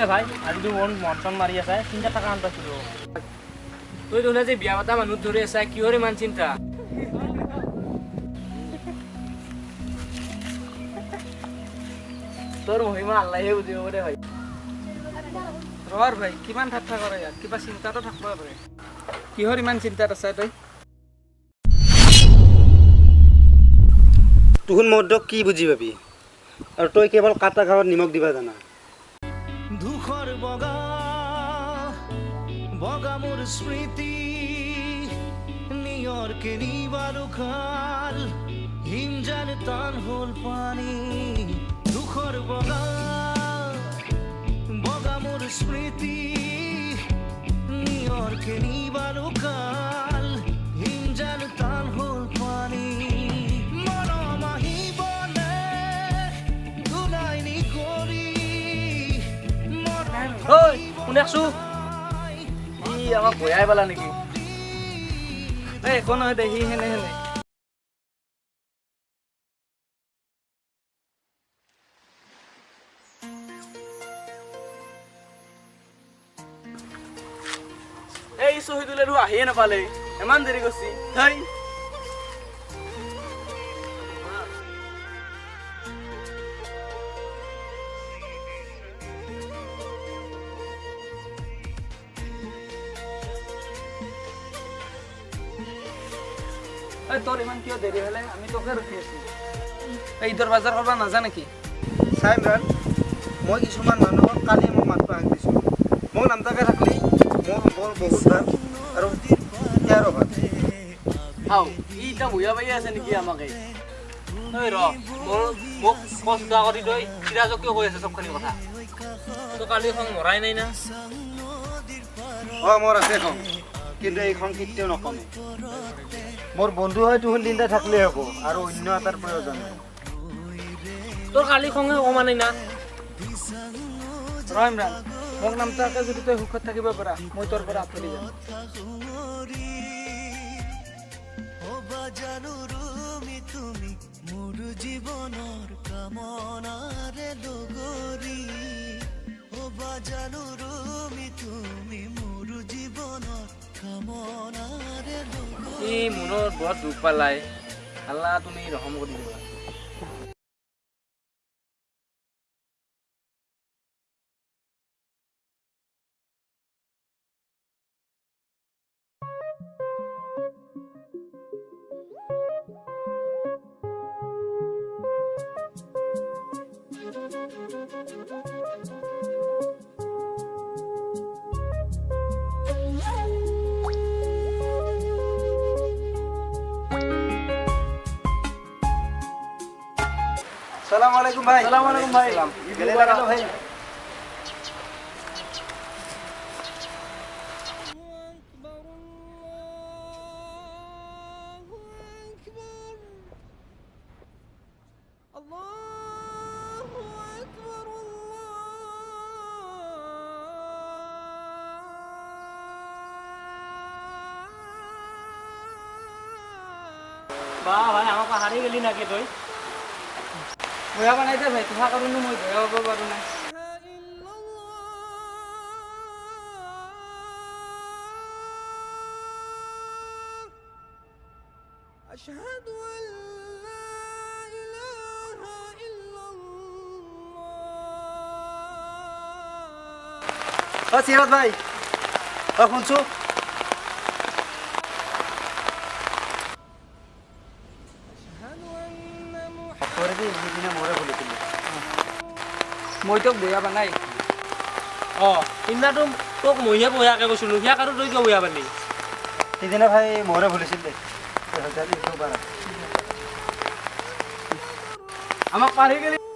ভাই আজি মন চন মাৰি আছে চিন্তা থকা আন পাইছিলো তই দেখোন যে বিয়া পাতা মানুহ ধৰি আছা কিহৰ ইমান চিন্তা তোৰ মহিমা আল্লাহে বুজিব দে ভাই ৰৰ ভাই কিমান ঠাট্টা কৰে ইয়াত কিবা চিন্তাটো থাকিব পাৰে কিহৰ ইমান চিন্তাত আছে তই তুহুন মদ্যক কি বুজি পাবি আৰু তই কেৱল কাটা ঘৰত নিমখ দিবা জানা দুখৰ বগা বগা মোৰ স্মৃতি নিয়ৰ কেনিবাৰো খাল হিম জান টান হ'ল পানী দুখৰ বগা বগা মোৰ স্মৃতি নিয়ৰ কেনিবাৰো খাল হিম জান টান হ'ল পানী মৰম আহিবনে দুলাই নি কৰি ঐ কোনে আছো ই আমাক বয়াই পেলা নেকি এই একো নহয় দে সি হেনে এই শহীদুলে আহিয়ে নাপালে ইমান দেৰি কৰিছি হেই তোৰ ইমান কিয় দেৰি হ'লে আমি তোকে ৰখি আছো এই ঈদৰ বজাৰ কৰিব নাজা নেকি চাই ইমৰান মই কিছুমান মানুহক কালি মই মাতবা হাক দিছোঁ মোক নামতাকে থাকলি মোৰ বৰ বহুত ভাল আৰু ইয়াৰো ভাল আও ই এতিয়া বহিয়া পাই আছে নেকি আমাকে ঐ ৰ মোক কষ্ট কৰি তই চিৰাজক কিয় কৈ আছে চবখিনি কথা তো কালি খং মৰাই নাই না মোৰ আছে খং কিন্তু এই খং কেতিয়াও নকমে মোৰ বন্ধু হয় তুহুন তিনিটা থাকলেই হ'ব আৰু অন্য এটাৰ প্ৰয়োজন নাই তোৰ কালি খঙে কমা নাই না ৰ ইমৰান মোক নামতাকে যদি তই সুখত থাকিব পাৰা মই তোৰ পৰা আঁতৰি যাম জানো ৰুমি তুমি মোৰ জীৱনৰ কামনাৰে লগৰী হবা জানো ৰুমি তুমি মোৰ জীৱনৰ কামনাৰে লগৰী ই মনত বৰ দুখ পালাই আল্লাহ তুমি ৰহম কৰি দিবা সালাম আলাইকুম ভাই সালাম আলাইকুম ভাই গেলে লাগালো ভাই বাহ ভাই আমাক হাৰি গেলি নাকি তই বয়া বনাই দে ভাই তোমাৰ কাৰণে মই বয়া হ'ব পাৰো না أشهد أن لا إله إلا الله সিরাজ ভাই শুনছো মই তোক বয়া বনাই সিদিনাটো তোক মইহে বহিয়াকে কৈছিলো সিয়াক আৰু তই কিয় বহিয়া পালি সিদিনা ভাই মোৰে ভুলিছিল দে আমাক পাহৰি গেলি